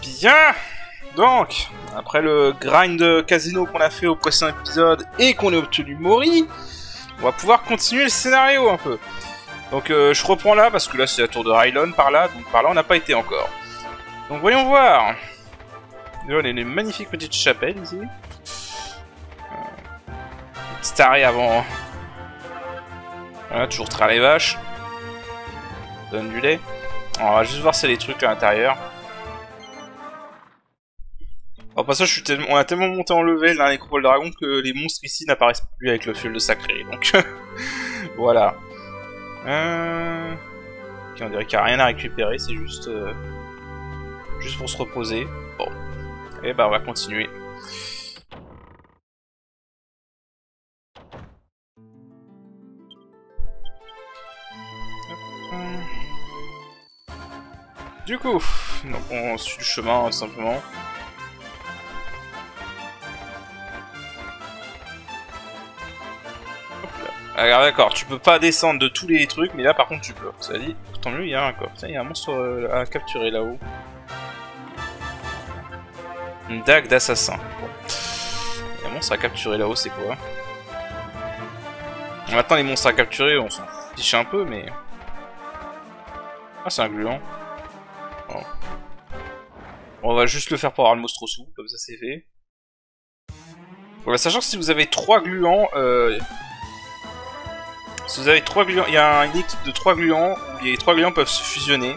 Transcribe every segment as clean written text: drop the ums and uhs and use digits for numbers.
Bien. Donc, après le grind casino qu'on a fait au précédent épisode et qu'on a obtenu Mori, on va pouvoir continuer le scénario un peu. Donc je reprends là, parce que là c'est la tour de Rylon par là, donc par là on n'a pas été encore. Donc voyons voir. Déjà on a une magnifique petite chapelle ici. Petit arrêt avant. Voilà, toujours traire les vaches. Donne du lait. Alors, on va juste voir s'il y a des trucs à l'intérieur. Alors, pas ça, on a tellement monté en level dans les Nécropole Dragon que les monstres ici n'apparaissent plus avec le fiole de sacré. Donc, voilà. Ok, on dirait qu'il n'y a rien à récupérer, c'est juste pour se reposer. Bon. Et bah, on va continuer. Du coup, donc on suit le chemin tout simplement. Alors d'accord, tu peux pas descendre de tous les trucs, mais là par contre tu peux. Ça dit, tant mieux, il y a un coffre. Tiens, il y a un monstre à capturer là-haut. Une dague d'assassin. Bon. Il y a un monstre à capturer là-haut, c'est quoi? Maintenant les monstres à capturer, on s'en fiche un peu, mais... Ah, c'est un gluant. Bon. On va juste le faire pour avoir le Mostrosu, comme ça c'est fait. Voilà, sachant que si vous avez 3 gluants... Si vous avez 3 gluants, il y a une équipe de 3 gluants où les 3 gluants peuvent se fusionner.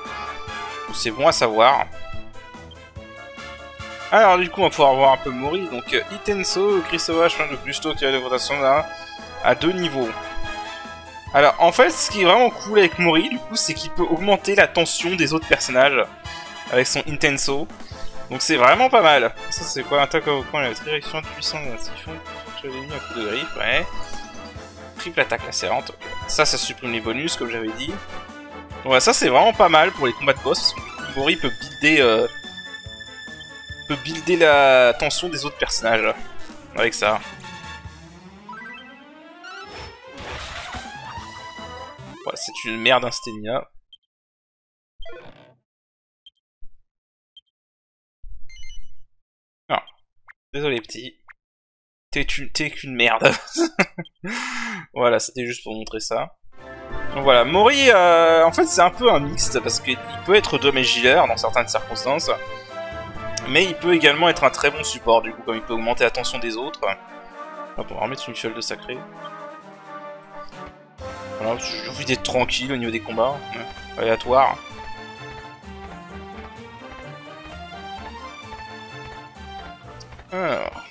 C'est bon à savoir. Alors du coup on va pouvoir voir un peu Mori. Donc Itenso, cri sauvage, plein de Gusto qui a de rotation là, à 2 niveaux. Alors en fait ce qui est vraiment cool avec Mori du coup c'est qu'il peut augmenter la tension des autres personnages avec son Intenso. Donc c'est vraiment pas mal. Ça c'est quoi? Attaque au coin, la direction puissante de la siphon, tu as mis un coup de griffe, ouais. Triple attaque lacérante. Okay. Ça supprime les bonus, comme j'avais dit. Donc ouais, ça c'est vraiment pas mal pour les combats de boss. Mori peut builder la tension des autres personnages avec ça. Ouais, c'est une merde Insténia. Non. Désolé petit. T'es qu'une merde. Voilà, c'était juste pour montrer ça. Donc voilà, Mori, en fait c'est un peu un mixte, parce qu'il peut être damage healer dans certaines circonstances, mais il peut également être un très bon support, du coup, comme il peut augmenter la tension des autres. Hop, on va remettre une fiole de sacré. Voilà, j'ai envie d'être tranquille au niveau des combats, aléatoire. Alors,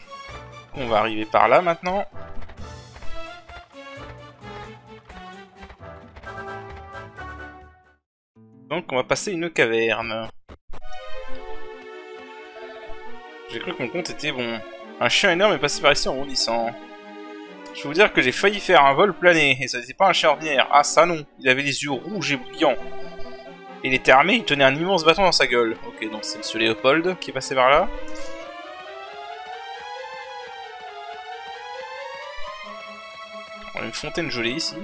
on va arriver par là maintenant. Donc on va passer une caverne. J'ai cru que mon compte était bon. Un chien énorme est passé par ici en bondissant. Je vais vous dire que j'ai failli faire un vol plané, et ça n'était pas un chien ordinaire. Ah ça non, il avait les yeux rouges et brillants. Et il était armé, il tenait un immense bâton dans sa gueule. Ok, donc c'est Monsieur Léopold qui est passé par là. On a une fontaine gelée ici.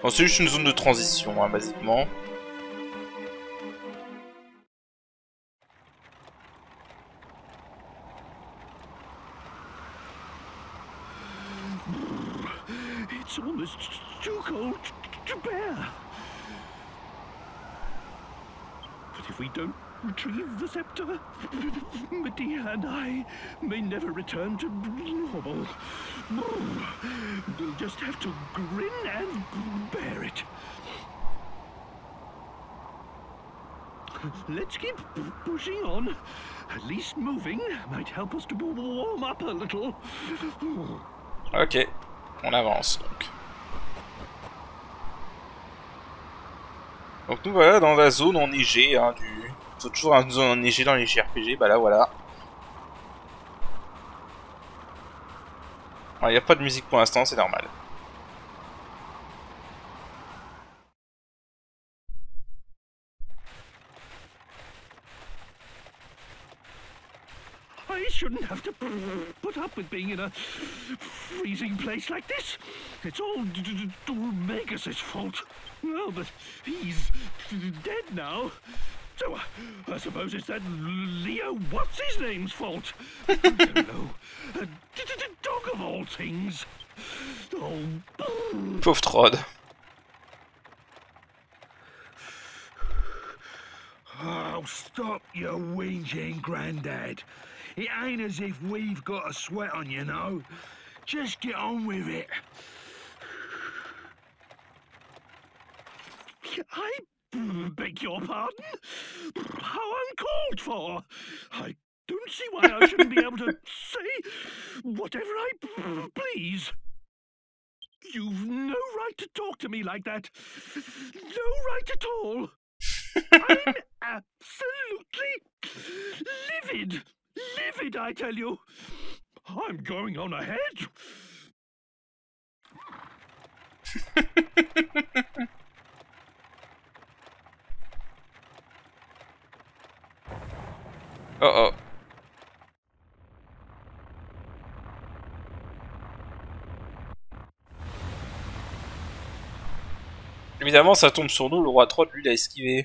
Bon, c'est juste une zone de transition, hein, basiquement. It's almost too cold to bear. But if we don't retrieve the scepter, Medea and I may never return to normal. We'll just have to grin and bear it. Let's keep pushing on. At least moving might help us to warm up a little. Ok, on avance donc. Donc nous voilà dans la zone enneigée hein, du... Il faut toujours une zone enneigée dans les JRPG, bah là voilà. Il n'y a pas de musique pour l'instant, c'est normal. I shouldn't have to put up with being in a freezing place like this. It's all Magus' fault. Well, but he's dead now. So, I suppose it's that Leo what's-his-name's fault. I don't know. Dog of all things. Oh. Pauvre Trod. Oh, stop your whinging, Grandad. It ain't as if we've got a sweat on, you know. Just get on with it. I beg your pardon? How uncalled for! I don't see why I shouldn't be able to say whatever I please. You've no right to talk to me like that. No right at all. I'm absolutely livid. Livid, I tell you. I'm going on ahead. Oh oh. Évidemment, ça tombe sur nous, le roi Trod, lui, il a esquivé.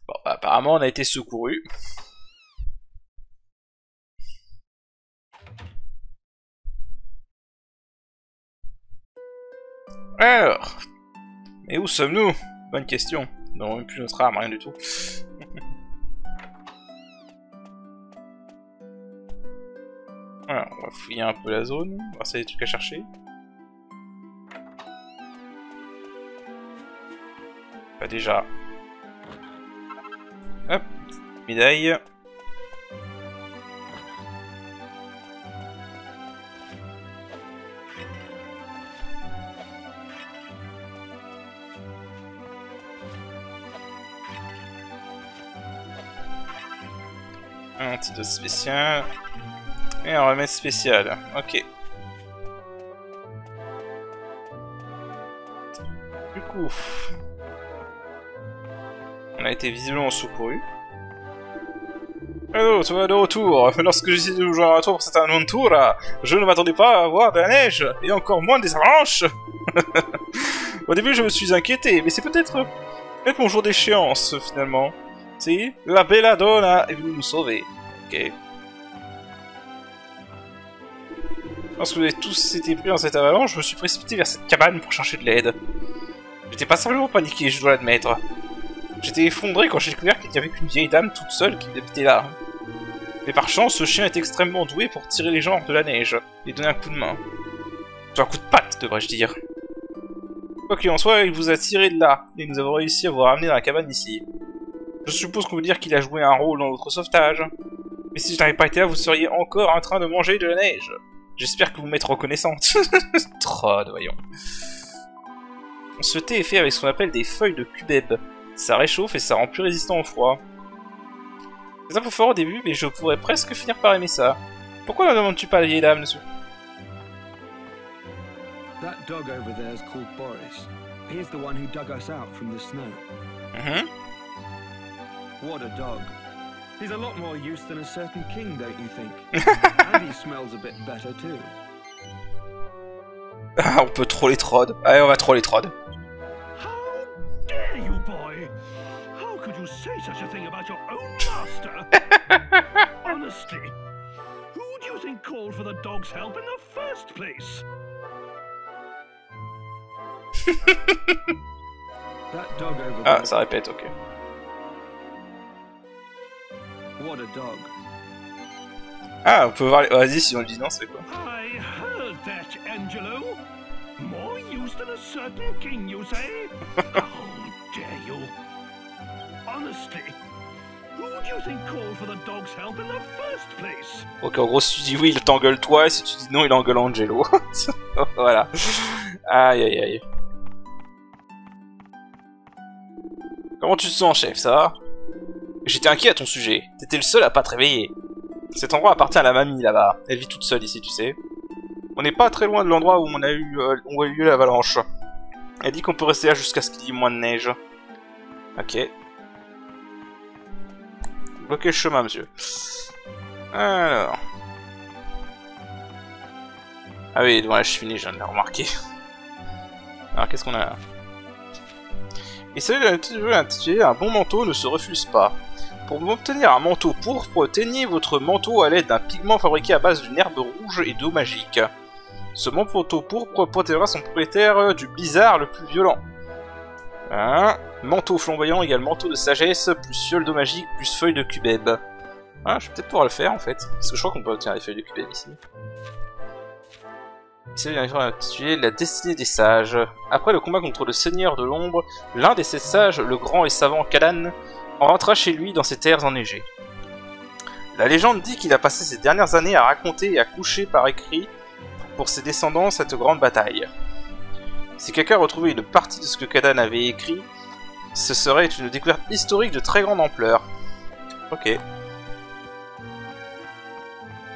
Bon, bah, apparemment, on a été secouru. Alors, mais où sommes-nous? Bonne question. Nous n'avons même plus notre arme, rien du tout. Alors, on va fouiller un peu la zone, voir s'il y a des trucs à chercher. Bah déjà. Hop, médaille. Un antidote spécial. Et un remède spécial. Ok. Du coup... on a été visiblement secouru. Hello, toi de retour. Lorsque j'ai décidé de vous joindre à toi pour cette aventure, je ne m'attendais pas à avoir de la neige, et encore moins des avalanches. Au début, je me suis inquiété, mais c'est peut-être mon jour d'échéance, finalement. Si, la Belladonna est venue nous sauver. Ok. Lorsque vous avez tous été pris dans cette avalanche, je me suis précipité vers cette cabane pour chercher de l'aide. J'étais pas simplement paniqué, je dois l'admettre. J'étais effondré quand j'ai découvert qu'il n'y avait qu'une vieille dame toute seule qui habitait là. Mais par chance, ce chien est extrêmement doué pour tirer les gens hors de la neige et donner un coup de main. Un coup de patte, devrais-je dire. Quoi qu'il en soit, il vous a tiré de là, et nous avons réussi à vous ramener dans la cabane ici. Je suppose qu'on veut dire qu'il a joué un rôle dans votre sauvetage. Mais si je n'avais pas été là, vous seriez encore en train de manger de la neige. J'espère que vous m'êtes reconnaissante. Trod, voyons. Ce thé est fait avec ce qu'on appelle des feuilles de cubeb. Ça réchauffe et ça rend plus résistant au froid. C'est un peu fort au début, mais je pourrais presque finir par aimer ça. Pourquoi ne demandes-tu pas à la vieille dame, monsieur? That dog over there is called Boris. He's the one who dug us out from the snow. What a dog. He's a lot more use than a certain king, don't you think? And he smells a bit better too. Ah, on peut troller Trod. Allez, on va troller Trod. How dare you, boy? How could you say such a thing about your own master? Honestly, who do you think called for the dog's help in the first place? That dog over Ah, there. ça répète, ok. What a dog. Ah, on peut voir les... Vas-y, si on le dit non, c'est quoi? I heard that, Angelo. More use than a certain king, you say? How dare you? Honestly, who do you think called for the dog's help in the first place? Ok, en gros, si tu dis oui, il t'engueule toi, et si tu dis non, il engueule Angelo. Voilà. Aïe, aïe, aïe. Comment tu te sens, chef, ça va? J'étais inquiet à ton sujet. T'étais le seul à pas te réveiller. Cet endroit appartient à la mamie, là-bas. Elle vit toute seule ici, tu sais. On n'est pas très loin de l'endroit où on a eu lieu l'avalanche. Elle dit qu'on peut rester là jusqu'à ce qu'il y ait moins de neige. Ok. Bloquez le chemin, monsieur. Alors... Ah oui, ouais, je suis fini, je viens de le remarquer. Alors, qu'est-ce qu'on a là? Et celui intitulé Un bon manteau ne se refuse pas. Pour obtenir un manteau pourpre, teignez votre manteau à l'aide d'un pigment fabriqué à base d'une herbe rouge et d'eau magique. Ce manteau pourpre protégera son propriétaire du blizzard le plus violent. Hein? Manteau flamboyant égale manteau de sagesse, plus fiole d'eau magique, plus feuille de cubeb. Ah, je vais peut-être pouvoir le faire en fait, parce que je crois qu'on peut obtenir des feuilles de cubeb ici. C'est intitulé La destinée des sages. Après le combat contre le seigneur de l'ombre, l'un de ces sages, le grand et savant Kadan, rentra chez lui dans ses terres enneigées. La légende dit qu'il a passé ses dernières années à raconter et à coucher par écrit pour ses descendants cette grande bataille. Si quelqu'un retrouvait une partie de ce que Kadan avait écrit, ce serait une découverte historique de très grande ampleur. Ok.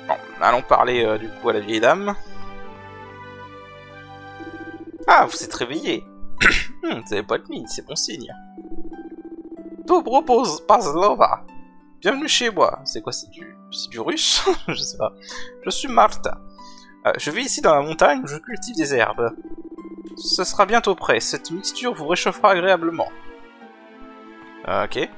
Bon, allons parler du coup à la vieille dame. Ah, vous êtes réveillé. Vous n'avez pas de mine, c'est bon signe. Dobro Pazlova. Bienvenue chez moi. C'est quoi, c'est du russe? Je sais pas. Je suis Martha. Je vis ici dans la montagne où je cultive des herbes. Ce sera bientôt prêt. Cette mixture vous réchauffera agréablement. Ok.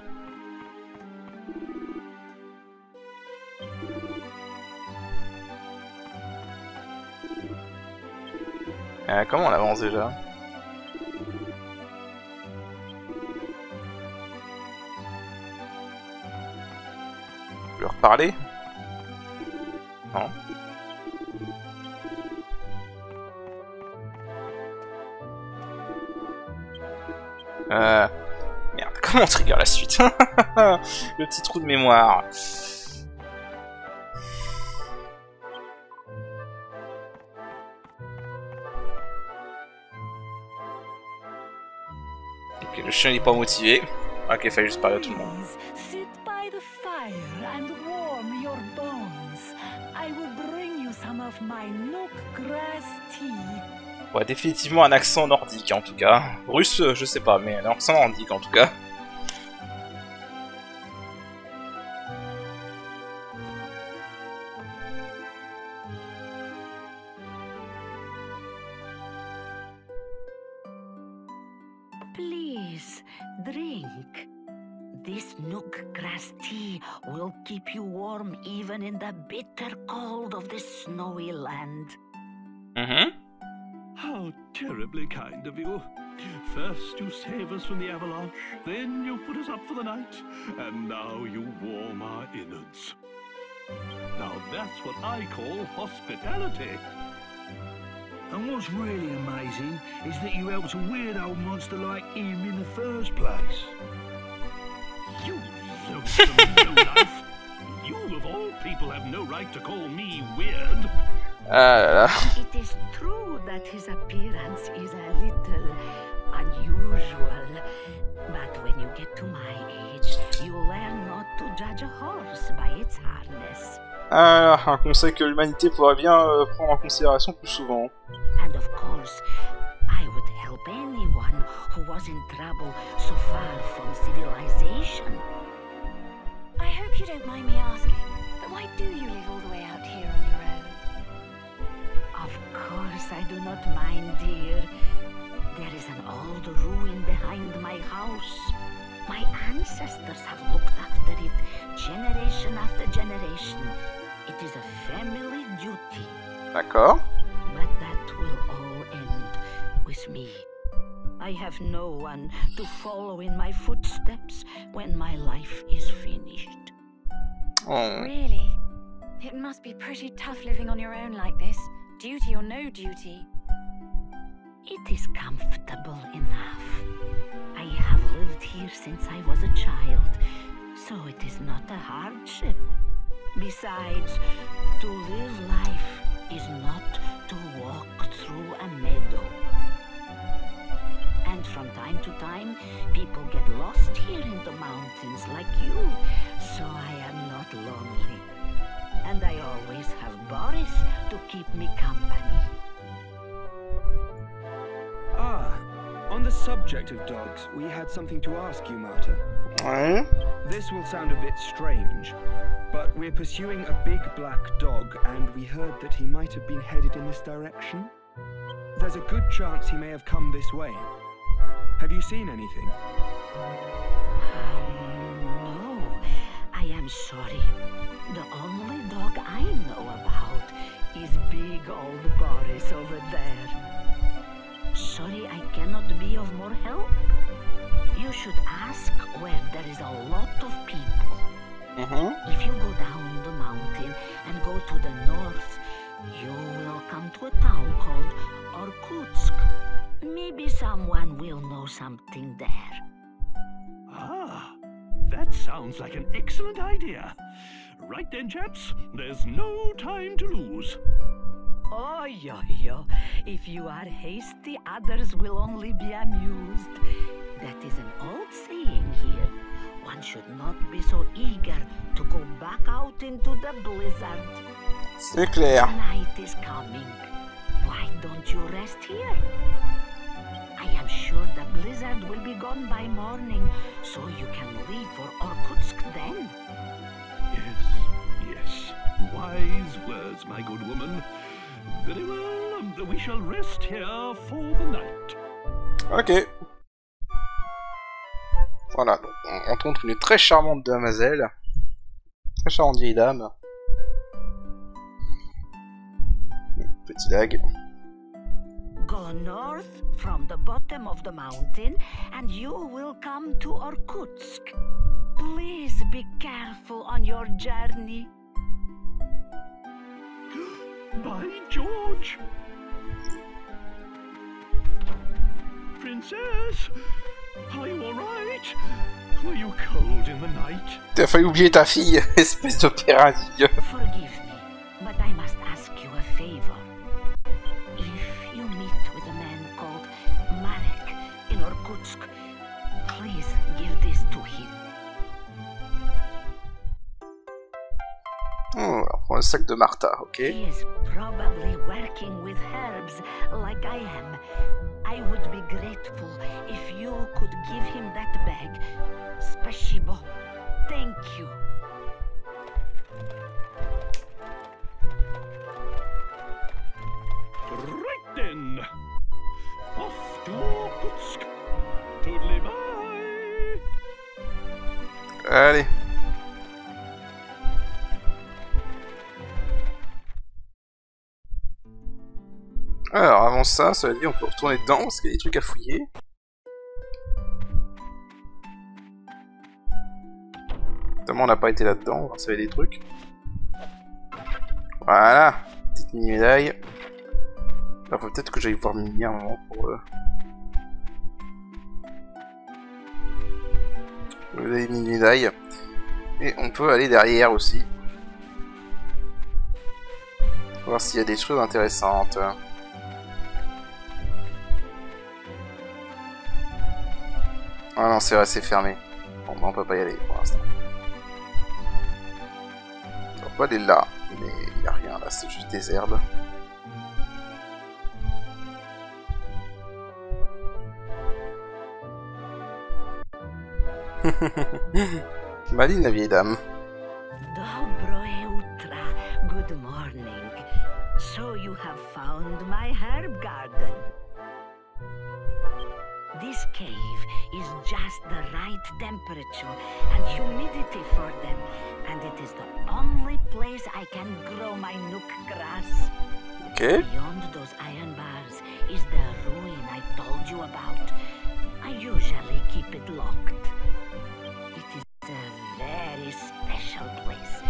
Comment on avance déjà? Je vais reparler? Non. Merde, comment on trigger la suite? Le petit trou de mémoire. Ok, le chien n'est pas motivé. Ok, il fallait juste parler à tout le monde. Ouais, définitivement un accent nordique en tout cas. Russe, je sais pas, mais un accent nordique en tout cas. Please, drink. This nook grass tea will keep you warm even in the bitter cold of this snowy land. How terribly kind of you. First you save us from the avalanche, then you put us up for the night, and now you warm our innards. Now that's what I call hospitality. And what's really amazing is that you helped a weird old monster like him in the first place. You loathsome lowlife! You of all people have no right to call me weird. It is true that his appearance is a little unusual, but when you get to my age, you learn not to judge a horse by its harness. Un conseil que l'humanité pourrait bien prendre en considération plus souvent. And of course, I would help anyone who was in trouble so far from civilization. I hope you don't mind me asking, but why do you live all the way out here on your own? Of course I do not mind, dear. There is an old ruin behind my house. My ancestors have looked after it generation after generation. It is a family duty. D'accord. But that will all end with me. I have no one to follow in my footsteps when my life is finished. Oh. Really? It must be pretty tough living on your own like this, duty or no duty. It is comfortable enough. I have lived here since I was a child, so it is not a hardship. Besides, to live life is not to walk through a meadow. And from time to time, people get lost here in the mountains like you, so I am not lonely. And I always have Boris to keep me company. Ah, on the subject of dogs, we had something to ask you, Marta. Ouais. This will sound a bit strange, but we're pursuing a big black dog, and we heard that he might have been headed in this direction. There's a good chance he may have come this way. Have you seen anything? No, I am sorry. The only dog I know about is big old Boris over there. Sorry, I cannot be of more help. You should ask where there is a lot of people. If you go down the mountain and go to the north, you will come to a town called Irkutsk. Maybe someone will know something there. Ah, that sounds like an excellent idea. Right then, chaps, there's no time to lose. Oh, yo. If you are hasty, others will only be amused. That is an old saying here. One should not be so eager to go back out into the blizzard. C'est clair. Night is coming. Why don't you rest here? I am sure the blizzard will be gone by morning, so you can leave for Irkutsk then. Yes. Wise words, my good woman. Very well, we shall rest here for the night. Ok. Voilà, donc on rencontre une très charmante demoiselle. Très charmante vieille dame. Petit lag. Go north from the bottom of the mountain and you will come to Irkutsk. Please be careful on your journey. By George! Princess, are you all right? Were you cold in the night? T'as failli oublier ta fille, espèce de paradis. Forgive me, but I must ask you a favor. If you meet with a man called Marek in Irkutsk, please give this to him. Oh, on prend le sac de Martha, ok. He is probably working with herbs like I am. I would be grateful if you could give him that bag. Spasibo. Thank you. Right then. Off to Irkutsk. Toodly bye. Allez. Alors, avant ça, cela dit, on peut retourner dedans parce qu'il y a des trucs à fouiller. Notamment, on n'a pas été là-dedans, on va voir s'il y avait des trucs. Voilà, petite mini-médaille. Là, faut peut-être que j'aille voir Mimi à un moment pour... les mini-médailles. Et on peut aller derrière aussi. Voir s'il y a des choses intéressantes. Ah non, c'est vrai, c'est fermé. Bon, bah, on peut pas y aller pour l'instant. On peut aller là, mais il n'y a rien là, c'est juste des herbes. Maline la vieille dame. Dobro Utra, good morning. So you have found my herb garden. This cave is just the right temperature and humidity for them, and it is the only place I can grow my nook grass. Ok. Beyond those iron bars is the ruin I told you about. I usually keep it locked. It is a very special place,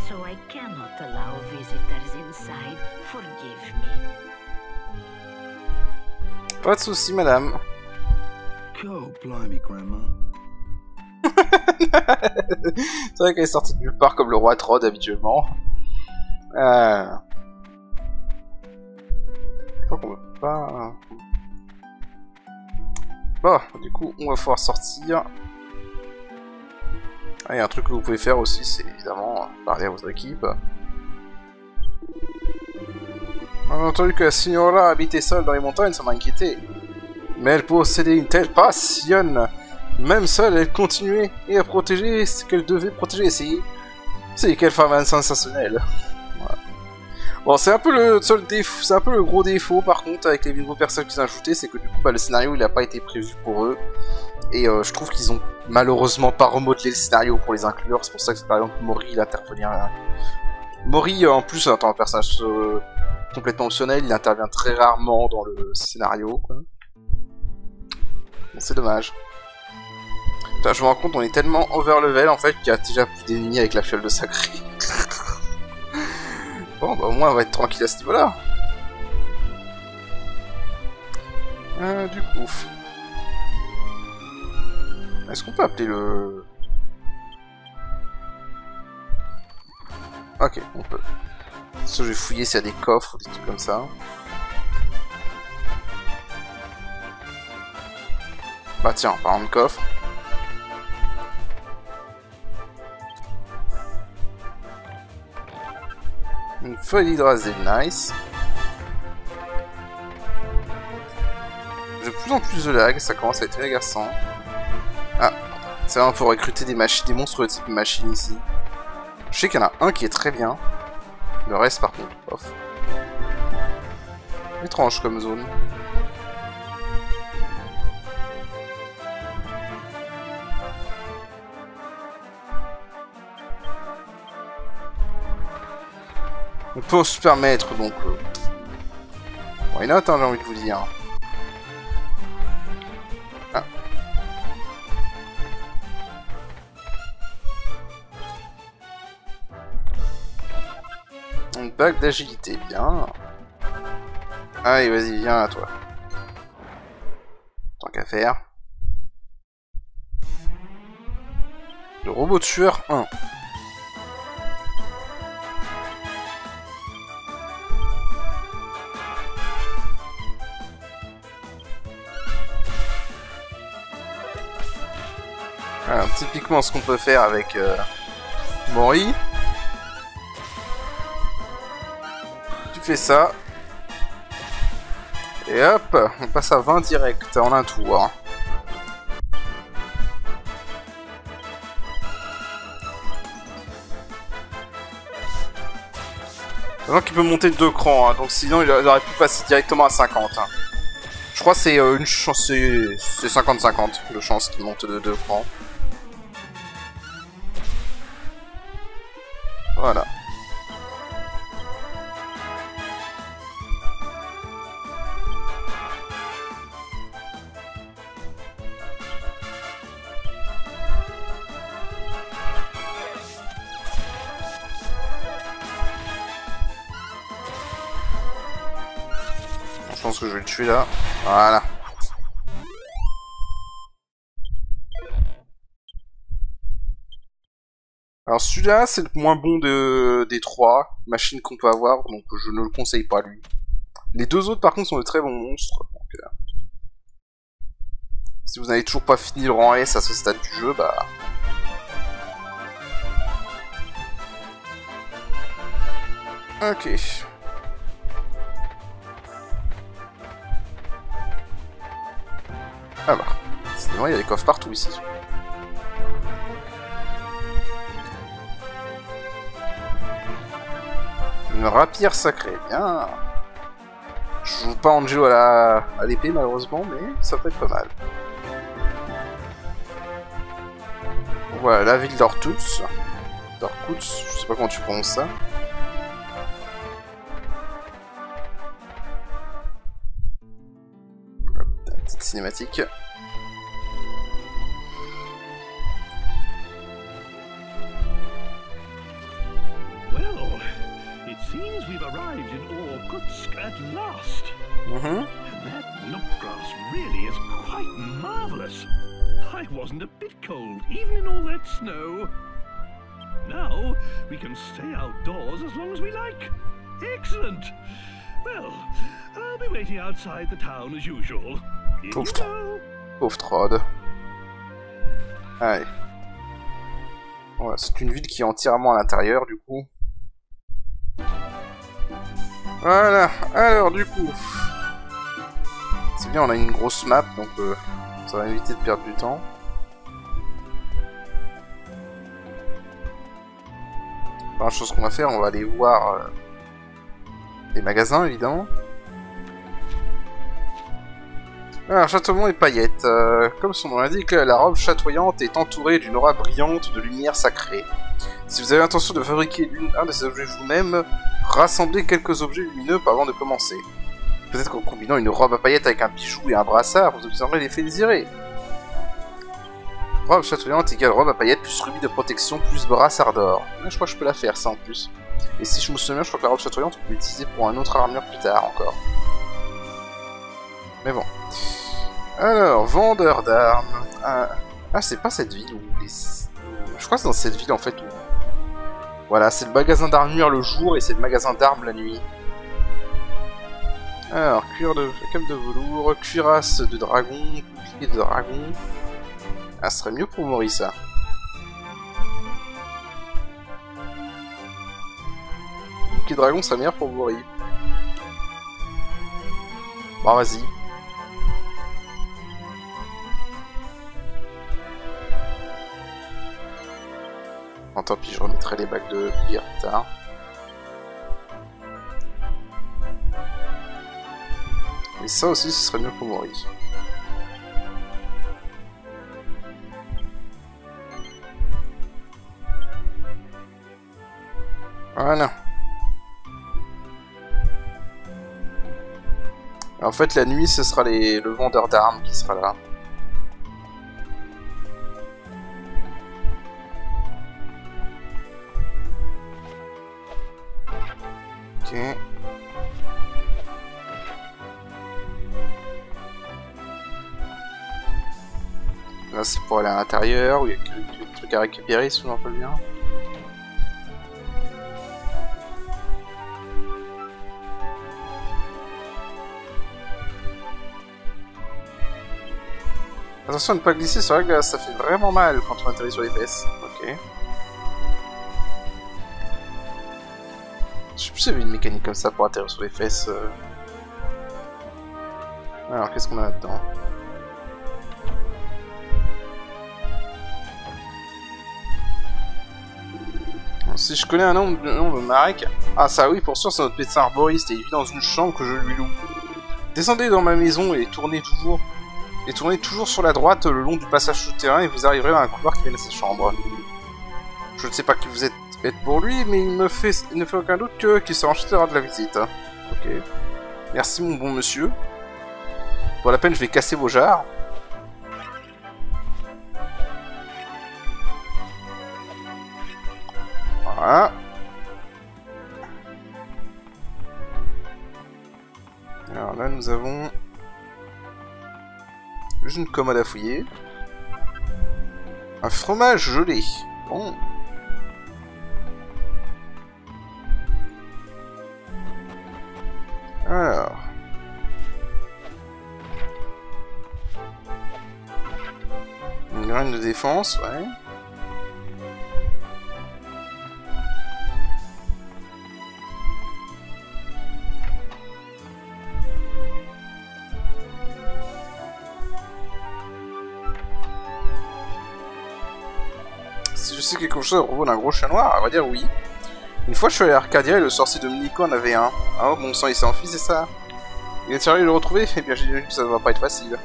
so I cannot allow visitors inside. Forgive me. Pas de soucis, madame. God blimey, Grandma. C'est vrai qu'elle est sortie de nulle part comme le roi Trod habituellement. Je crois qu'on peut pas... Bon, du coup, on va pouvoir sortir. Ah, il y a un truc que vous pouvez faire aussi, c'est évidemment parler à votre équipe. On a entendu que la signora habitait seule dans les montagnes, ça m'a inquiété. Mais elle possédait une telle passion. Même seule, elle continuait et à protéger ce qu'elle devait protéger. C'est quelle femme sensationnelle. Voilà. Bon, c'est un peu le seul défaut, c'est un peu le gros défaut par contre avec les nouveaux personnages qu'ils ont ajoutés, c'est que du coup, le scénario il n'a pas été prévu pour eux. Et je trouve qu'ils ont malheureusement pas remodelé le scénario pour les inclure. C'est pour ça que par exemple Mori il intervient. Mori en plus étant un personnage complètement optionnel, il intervient très rarement dans le scénario. Quoi. Bon, c'est dommage. Putain, je me rends compte, on est tellement over level en fait qu'il y a déjà plus d'ennemis avec la fiole de sacré. Bon, bah au moins on va être tranquille à ce niveau-là. Du coup. Est-ce qu'on peut appeler le... Ok, on peut. Ça, je vais fouiller s'il y a des coffres ou des trucs comme ça. Bah tiens, en parlant de coffre. Une feuille d'hydrazine, nice. J'ai de plus en plus de lag, ça commence à être agaçant. Ah, c'est vrai, on peut recruter des monstres de type machine ici. Je sais qu'il y en a un qui est très bien. Le reste par contre, off. Étrange comme zone. On peut se permettre donc... Why not, hein, j'ai envie de vous dire. Ah. Une bague d'agilité, bien. Allez, vas-y, viens à toi. Tant qu'à faire. Le robot tueur 1. Alors, typiquement ce qu'on peut faire avec Mori. Tu fais ça. Et hop, on passe à 20 direct en un tour. Sachant qu'il peut monter de 2 crans, hein, donc sinon il aurait pu passer directement à 50. Hein. Je crois que c'est une chance, c'est 50-50 de chance qu'il monte de 2 crans. Voilà. Je pense que je vais le tuer là. Voilà. Alors celui-là, c'est le moins bon des 3 machines qu'on peut avoir, donc je ne le conseille pas lui. Les 2 autres par contre sont de très bons monstres. Donc, si vous n'avez toujours pas fini le rang S à ce stade du jeu, bah... Ok. Ah bah, sinon il y a des coffres partout ici. Une rapière sacrée, bien. Je joue pas Angelo à l'épée malheureusement, mais ça peut être pas mal. Voilà, la ville d'Ortuz. D'Orkutz, je sais pas comment tu prononces ça. Hop, une petite cinématique. Seems we've arrived in Orkutsk at last. That Nopgrass really is quite marvelous. I wasn't a bit cold, even in all that snow. Now we can stay outdoors as long as we like. Excellent. Well, I'll be waiting outside the town as usual. Pauvre Trod. Allez. Voilà, c'est une ville qui est entièrement à l'intérieur du coup. Voilà, alors du coup, si C'est bien, on a une grosse map, donc ça va éviter de perdre du temps. Première chose qu'on va faire, on va aller voir les magasins, évidemment. Alors, châteaument et paillettes. Comme son nom l'indique, la robe chatoyante est entourée d'une aura brillante de lumière sacrée. Si vous avez l'intention de fabriquer un de ces objets vous-même, rassemblez quelques objets lumineux avant de commencer. Peut-être qu'en combinant une robe à paillettes avec un bijou et un brassard, vous obtiendrez l'effet désiré. Robe chatoyante égale robe à paillettes plus rubis de protection plus brassard d'or. Je crois que je peux la faire ça en plus. Et si je me souviens bien, je crois que la robe chatoyante on peut l'utiliser pour un autre armure plus tard encore. Mais bon. Alors, vendeur d'armes. Ah, c'est pas cette ville où... Je crois que c'est dans cette ville en fait où... Voilà, c'est le magasin d'armure le jour et c'est le magasin d'armes la nuit. Alors, cuir de cape de velours, cuirasse de dragon, bouclier de dragon. Ah, ce serait mieux pour Mori ça. Bouclier de dragon serait meilleur pour Mori. Bon, vas-y. Bon, tant pis, je remettrai les bacs de hier plus tard. Et ça aussi, ce serait mieux pour Mori. Voilà. En fait, la nuit, ce sera le vendeur d'armes qui sera là. Ok. Là, c'est pour aller à l'intérieur, où il y a quelques trucs à récupérer, si je me rappelle bien. Attention à ne pas glisser sur la glace, ça fait vraiment mal quand on atterrit sur les fesses. Ok. Je sais plus s'il y avait une mécanique comme ça pour atterrir sur les fesses. Alors, qu'est-ce qu'on a là-dedans? Si je connais un nom de Marek... Ah ça oui, pour sûr, c'est notre médecin arboriste et il vit dans une chambre que je lui loue. Descendez dans ma maison et tournez toujours sur la droite le long du passage souterrain et vous arriverez dans un couloir qui mène à sa chambre. Je ne sais pas qui vous êtes pour lui, mais il ne fait aucun doute qu'il sera enchanté de la visite. Ok. Merci mon bon monsieur. Pour la peine, je vais casser vos jarres. Voilà. Alors là, nous avons juste une commode à fouiller. Un fromage gelé. Bon. Alors. Une graine de défense, ouais. Si je sais quelque chose à propos d'un gros chat noir, on va dire oui. Une fois je suis allé à Arcadia et le sorcier Domenico en avait un. Ah bon sang, il s'est enfui, c'est ça? Il est sérieux de le retrouver? Eh bien j'ai dit que ça ne va pas être facile.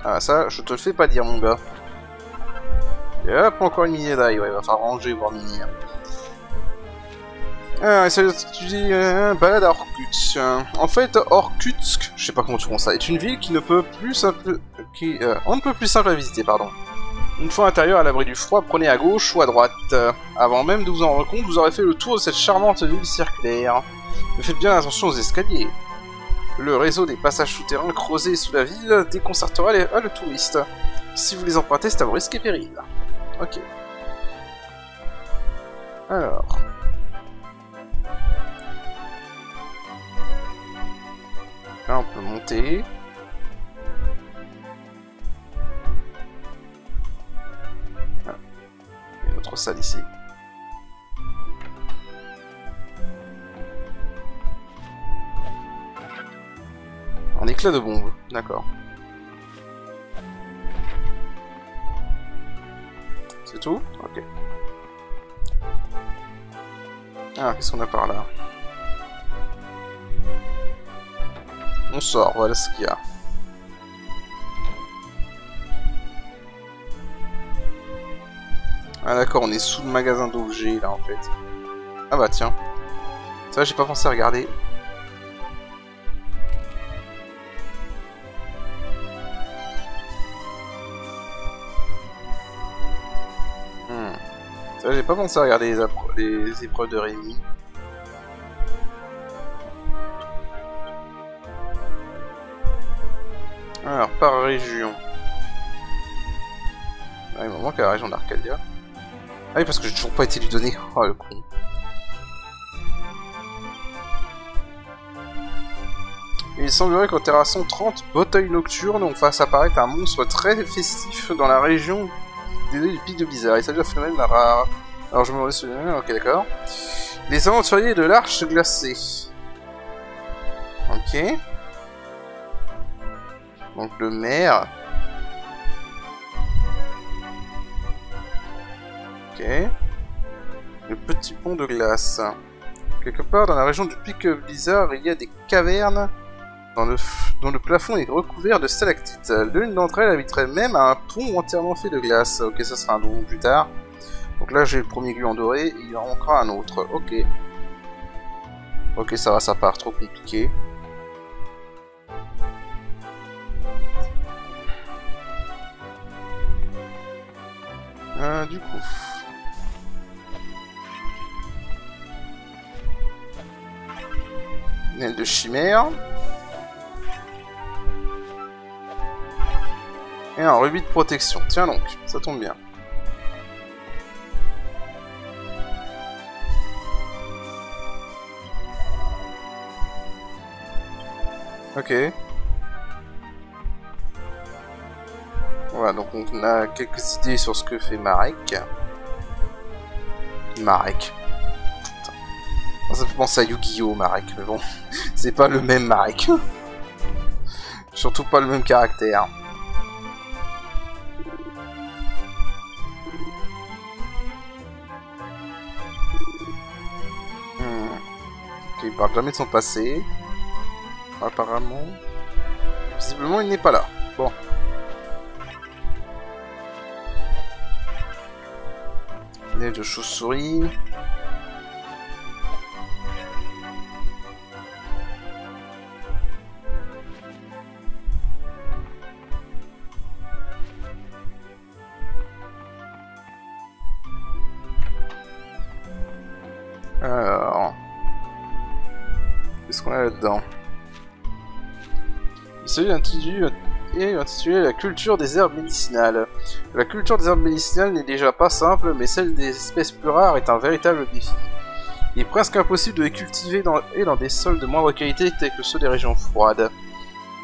Ah ça, je te le fais pas dire mon gars. Et hop, encore une mini d'ail, ouais, il va falloir ranger, voir mini. Ah, essaye d'étudier balade à Orkutsk. En fait, Orkutsk, je sais pas comment tu prononces ça, est une ville qui ne peut plus simple... on ne peut plus simple à visiter, pardon. Une fois à l'intérieur, à l'abri du froid, prenez à gauche ou à droite. Avant même de vous en rendre compte, vous aurez fait le tour de cette charmante ville circulaire. Mais faites bien attention aux escaliers. Le réseau des passages souterrains creusés sous la ville déconcertera le touriste. Si vous les empruntez, c'est à vos risques et périls. Ok. Alors... Là, on peut monter. Autre salle ici. En éclair éclat de bombe, d'accord. C'est tout? Ok. Ah, qu'est-ce qu'on a par là? On sort, voilà ce qu'il y a. Ah d'accord, on est sous le magasin d'objets là en fait. Ah bah tiens. Ça j'ai pas pensé à regarder. Ça j'ai pas pensé à regarder les épreuves de Rémi. Alors par région. Ah, il me manque la région d'Arcadia. Ah oui, parce que j'ai toujours pas été lui donner. Oh le con. Il semblerait qu'en terrassant 30 batailles nocturnes, on fasse apparaître un monstre très festif dans la région des pics de Blizzard. Il s'agit d'un phénomène rare. Alors je me laisse... Ok, d'accord. Les aventuriers de l'Arche glacée. Ok. Donc le maire. Ok. Le petit pont de glace. Quelque part dans la région du pic Blizzard, il y a des cavernes dont le plafond est recouvert de stalactites. L'une d'entre elles habiterait même à un pont entièrement fait de glace. Ok, ça sera un don plus tard. Donc là j'ai le premier gluant doré, et il y en manquera un autre. Ok. Ok, ça va, ça part trop compliqué. Du coup... Une aile de chimère. Et un rubis de protection. Tiens donc, ça tombe bien. Ok. Voilà, donc on a quelques idées sur ce que fait Marek. Marek. Putain. Ça me fait penser à Yu-Gi-Oh! Marek, mais bon, c'est pas le même Marek. Surtout pas le même caractère. Ok, il parle jamais de son passé. Apparemment. Visiblement, il n'est pas là. Bon. Une de chauve-souris. Alors... Qu'est-ce qu'on a là-dedans? Il s'agit d'un titre intitulé La culture des herbes médicinales. La culture des herbes médicinales n'est déjà pas simple, mais celle des espèces plus rares est un véritable défi. Il est presque impossible de les cultiver dans des sols de moindre qualité tels que ceux des régions froides.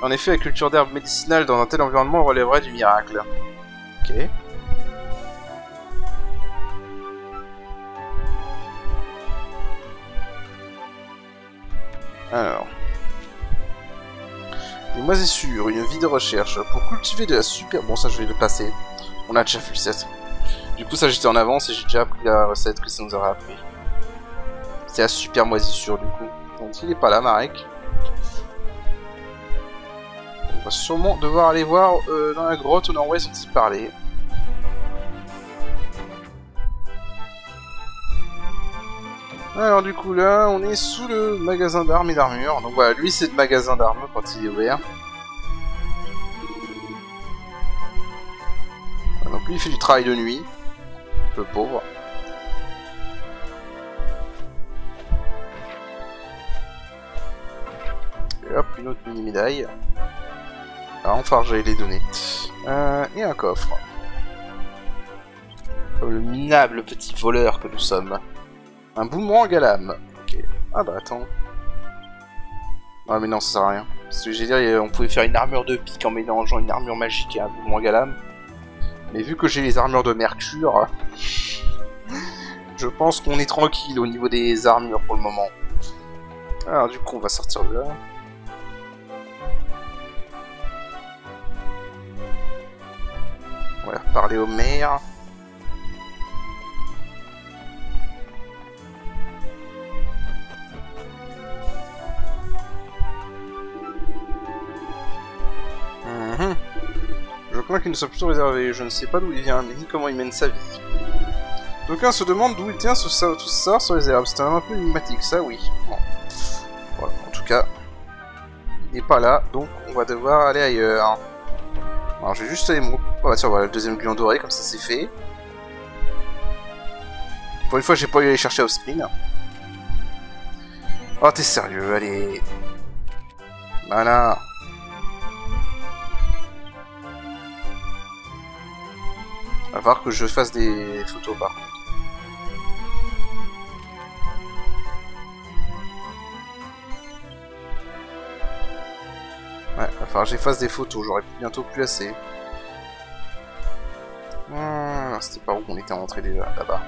En effet, la culture d'herbes médicinales dans un tel environnement relèverait du miracle. Ok. Alors... Les moisissures, une vie de recherche. Pour cultiver de la super... Bon, ça je vais le passer. On a déjà vu ça. Du coup, ça j'étais en avance et j'ai déjà appris la recette que ça nous aurait appris. C'est la super moisissure du coup. Donc il est pas là, Marek. On va sûrement devoir aller voir dans la grotte au nord-ouest dont il parlait. Alors du coup là, on est sous le magasin d'armes et d'armure. Donc voilà, lui c'est le magasin d'armes quand il est ouvert. Donc lui il fait du travail de nuit. Le pauvre. Et hop, une autre mini-médaille. Alors enfin j'allais les donner. Et un coffre. Comme le minable petit voleur que nous sommes. Un boomerang à lame. Ok. Ah bah attends. Ah mais non, ça sert à rien. Parce que j'ai dit, on pouvait faire une armure de pique en mélangeant une armure magique et un boomerang à lame. Mais vu que j'ai les armures de mercure, je pense qu'on est tranquille au niveau des armures pour le moment. Alors du coup, on va sortir de là. Parler au maire. Je crains qu'il ne soit plutôt réservé. Je ne sais pas d'où il vient, ni comment il mène sa vie. D'aucuns se demandent d'où il tient tout ça sur les herbes. C'est un peu énigmatique, ça oui. Bon. Voilà, en tout cas, il n'est pas là, donc on va devoir aller ailleurs. Alors je vais juste aller... Oh bah tiens, voilà, le deuxième gluant doré, comme ça c'est fait. Pour une fois, j'ai pas eu à aller chercher off-screen. Oh, t'es sérieux, allez. Voilà. Va falloir que je fasse des photos par contre. Ouais, va falloir que j'efface des photos, j'aurai bientôt plus assez. C'était par où on était rentré déjà, là-bas.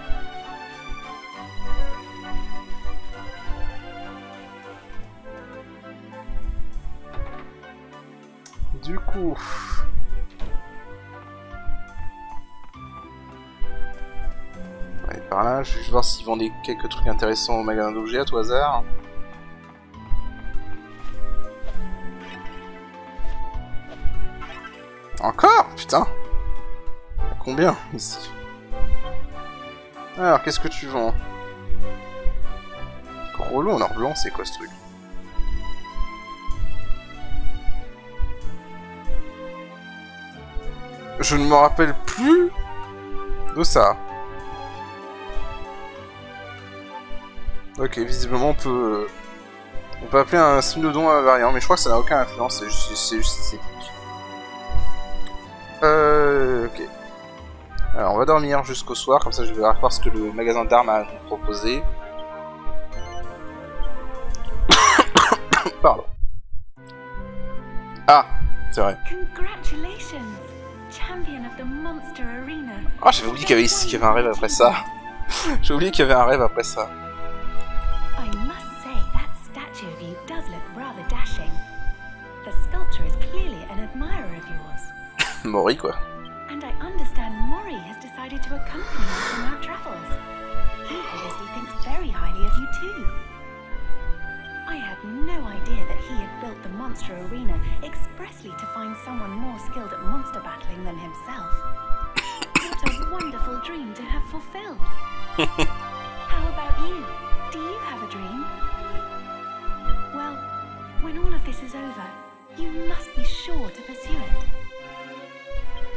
Du coup... Ouais, par là, je vais juste voir s'ils vendent quelques trucs intéressants au magasin d'objets à tout hasard. Encore? Putain! Combien ici? Alors, qu'est-ce que tu vends? Gros lot en or blanc, c'est quoi ce truc? Je ne me rappelle plus de ça. Ok, visiblement on peut appeler un signe de don invariant, mais je crois que ça n'a aucune influence, c'est juste esthétique. Ok. Alors on va dormir jusqu'au soir, comme ça je vais voir ce que le magasin d'armes a à nous proposer. Pardon. Ah, c'est vrai. Congratulations, champion of the Monster Arena. Ah, j'avais oublié qu'il y avait un rêve après ça. J'ai oublié qu'il y avait un rêve après ça. I must say that statue of you does look rather dashing. The sculptor is clearly an admirer of yours. Mori quoi. And I understand Mori has decided to accompany us on our travels. He obviously thinks very highly of you too. I had no idea that he had built the Monster Arena expressly to find someone more skilled at monster battling than himself. What a wonderful dream to have fulfilled. How about you? Do you have a dream? Well, when all of this is over, you must be sure to pursue it.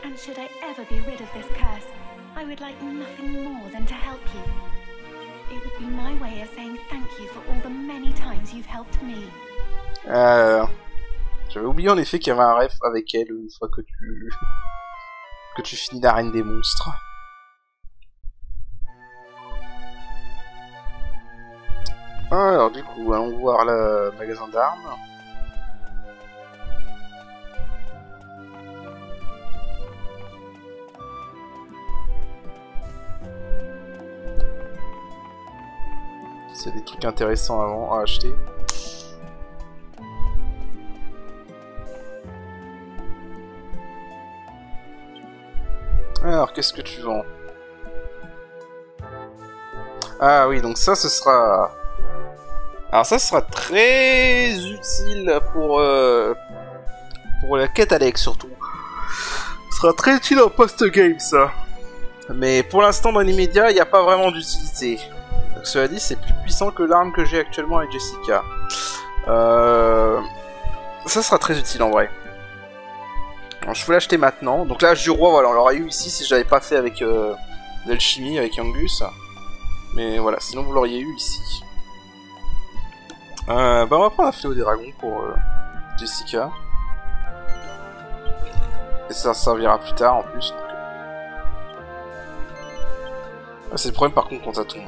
And should I ever be rid of this curse, I would like nothing more than to help you. It would be my way of saying thank you for all the many times you've helped me. J'avais oublié en effet qu'il y avait un rêve avec elle une fois que tu finis l'arène des monstres. Alors du coup, allons voir le magasin d'armes. C'est des trucs intéressants à acheter. Alors, qu'est-ce que tu vends? Ah oui, donc ça, ce sera... Alors ça, ce sera très utile pour la quête Alex, surtout. Ce sera très utile en post-game, ça. Mais pour l'instant, dans l'immédiat, il n'y a pas vraiment d'utilité. Cela dit, c'est plus puissant que l'arme que j'ai actuellement avec Jessica. Ça sera très utile en vrai. Alors, je peux l'acheter maintenant. Donc là, du roi, voilà, on l'aurait eu ici si je l'avais pas fait avec l'alchimie, avec Angus. Mais voilà, sinon vous l'auriez eu ici. Bah on va prendre un fléau des dragons pour Jessica. Et ça servira plus tard en plus. Donc... Ah, c'est le problème par contre quand t'as ton...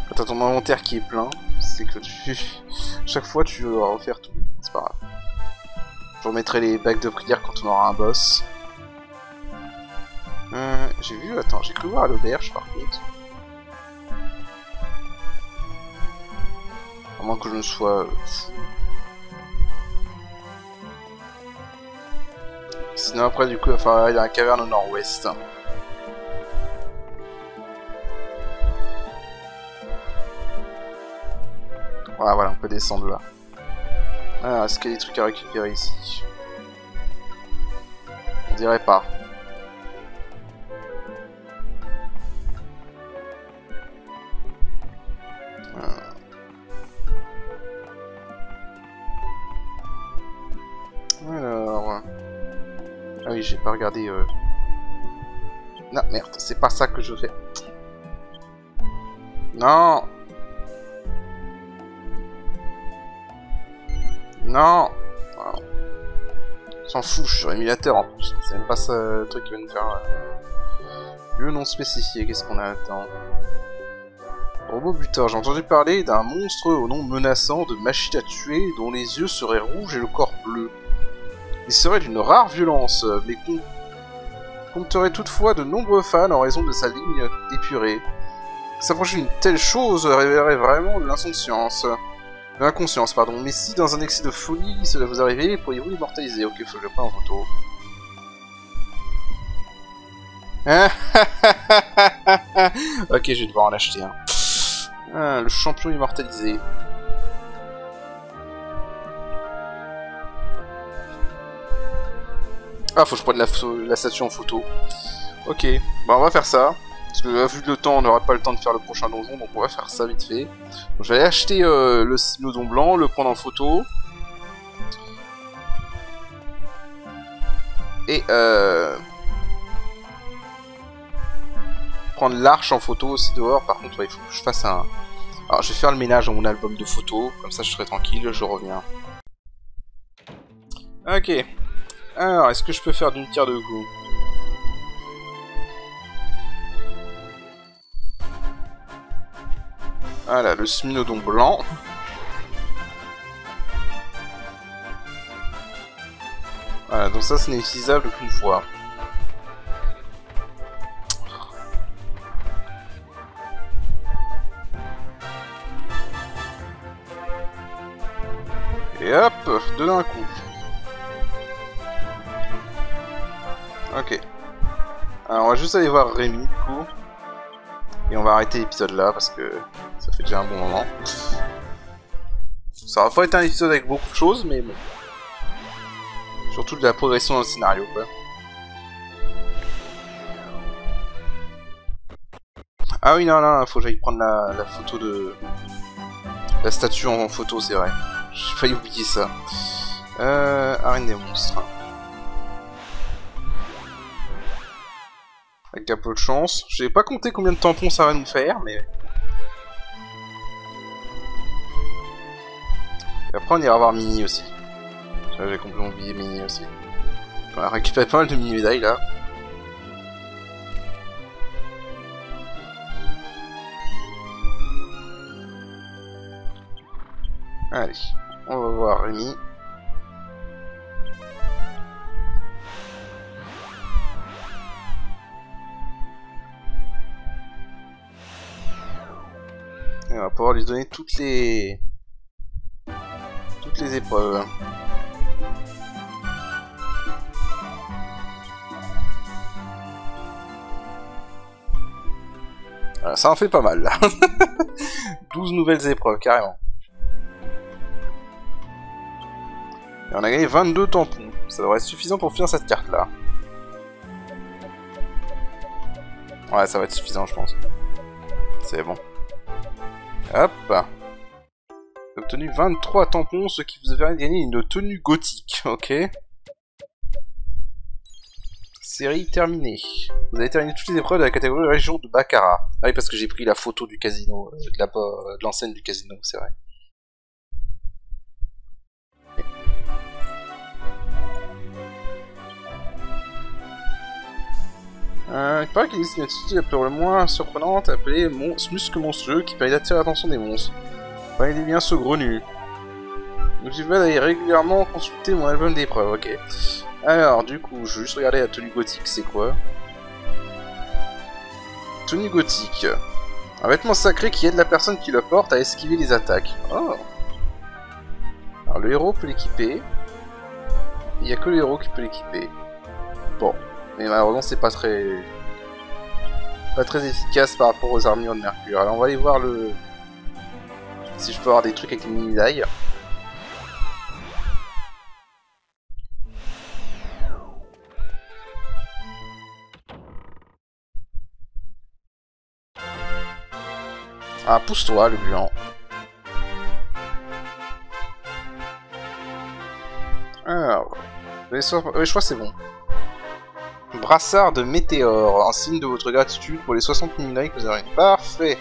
Quand t'as ton inventaire qui est plein, c'est que tu... Chaque fois tu vas refaire tout, c'est pas grave. Je remettrai les bagues de prière quand on aura un boss. J'ai vu, attends, j'ai cru voir à l'auberge par contre. À moins que je ne sois fou. Sinon après du coup il va falloir aller dans la caverne au nord-ouest. Voilà, on peut descendre là. Ah, est-ce qu'il y a des trucs à récupérer ici? On dirait pas. Alors... Ah oui, j'ai pas regardé... Non, merde, c'est pas ça que je veux faire. Non. Non. S'en fout, je suis sur émulateur en plus. C'est même pas ça le truc qui va nous faire... Lieu non spécifié, qu'est-ce qu'on a là-dedans? Robot buteur, j'ai entendu parler d'un monstre au nom menaçant de machine à tuer dont les yeux seraient rouges et le corps bleu. Il serait d'une rare violence, mais compterait toutefois de nombreux fans en raison de sa ligne épurée. S'approcher d'une telle chose révélerait vraiment de l'inconscience. Pardon. Mais si dans un excès de folie cela vous arrivait, pourriez-vous l'immortaliser? Ok, faut que je le prenne en photo. Ok, je vais devoir en acheter un. Ah, le champion immortalisé. Ah, faut que je prenne la statue en photo. Ok, bah on va faire ça. Parce que vu le temps, on n'aura pas le temps de faire le prochain donjon, donc on va faire ça vite fait. Donc, je vais aller acheter le Smilodon blanc, le prendre en photo. Et prendre l'arche en photo aussi dehors. Par contre, ouais, il faut que je fasse un... Alors, je vais faire le ménage dans mon album de photos. Comme ça, je serai tranquille, je reviens. Ok. Alors, est-ce que je peux faire d'une pierre deux coups? Voilà, le Smilodon blanc. Voilà, donc ça, ce n'est utilisable qu'une fois. Et hop, deux d'un coup. Ok. Alors, on va juste aller voir Rémi, du coup. Et on va arrêter l'épisode là, parce que ça fait déjà un bon moment. Ça va pas être un épisode avec beaucoup de choses, mais bon. Surtout de la progression dans le scénario, quoi. Ah oui, non, faut que j'aille prendre la photo de... La statue en photo, c'est vrai. J'ai failli oublier ça. Arène des monstres. Avec un peu de chance. Je n'ai pas compté combien de tampons ça va nous faire, mais... Et après on ira voir Mini aussi. J'ai complètement oublié Mini aussi. On a récupéré pas mal de mini-médailles là. Allez, on va voir Rémi. Et on va pouvoir lui donner toutes les épreuves. Voilà, ça en fait pas mal là. 12 nouvelles épreuves carrément. Et on a gagné 22 tampons. Ça devrait être suffisant pour finir cette carte là. Ouais, ça va être suffisant je pense. C'est bon. Hop. Obtenu 23 tampons, ce qui vous a fait gagner une tenue gothique. Ok. Série terminée. Vous avez terminé toutes les épreuves de la catégorie région de Baccarat. Ah oui, parce que j'ai pris la photo du casino, de l'enseigne du casino, c'est vrai. Il paraît qu'il existe une attitude pour le moins surprenante appelée muscle monstrueux qui permet d'attirer l'attention des monstres. Parmi des biens saugrenus. Donc je vais aller régulièrement consulter mon album d'épreuves, ok. Alors, du coup, je vais juste regarder la tenue gothique, c'est quoi? Tenue gothique. Un vêtement sacré qui aide la personne qui le porte à esquiver les attaques. Oh. Alors, le héros peut l'équiper. Il n'y a que le héros qui peut l'équiper. Bon, mais malheureusement c'est pas très efficace par rapport aux armures de Mercure. Alors on va aller voir si je peux avoir des trucs avec les mini-médailles. Ah, pousse-toi, le gluant. Alors, oui, je crois que c'est bon. Brassard de météore, en signe de votre gratitude pour les 60 mini-médailles que vous avez. Parfait.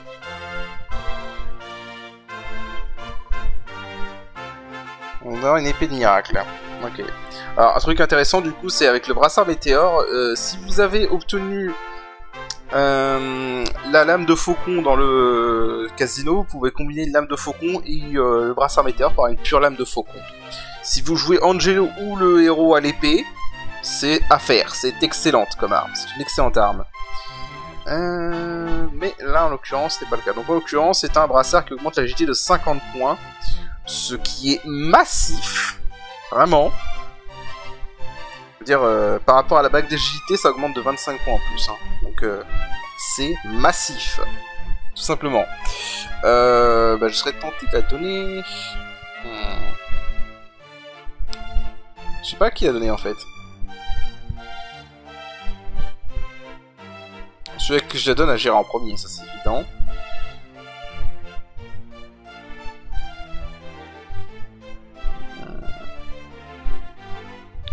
On a une épée de miracle. Ok. Alors, un truc intéressant du coup, c'est avec le brassard météore, si vous avez obtenu la lame de faucon dans le casino, vous pouvez combiner une lame de faucon et le brassard météore par une pure lame de faucon. Si vous jouez Angelo ou le héros à l'épée, c'est à faire, c'est excellente comme arme, c'est une excellente arme. Mais là en l'occurrence c'est pas le cas. Donc en l'occurrence c'est un brassard qui augmente l'agilité de 50 points, ce qui est massif, vraiment. Je veux dire, par rapport à la bague d'agilité, ça augmente de 25 points en plus. Hein. Donc, c'est massif. Tout simplement. Je serais tenté de la donner... Je sais pas qui l'a donné, en fait. Celui que je la donne à Gérard en premier, ça c'est évident.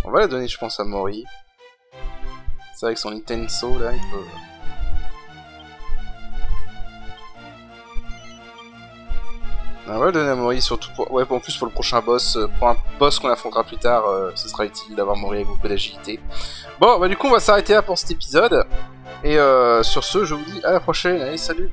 On va la donner, je pense, à Mori. C'est avec son Intenso, là, il peut... On va la donner à Mori, surtout pour... Ouais, en plus pour le prochain boss. Pour un boss qu'on affrontera plus tard, ce sera utile d'avoir Mori avec beaucoup d'agilité. Bon, bah du coup, on va s'arrêter là pour cet épisode. Et sur ce, je vous dis à la prochaine. Allez, salut!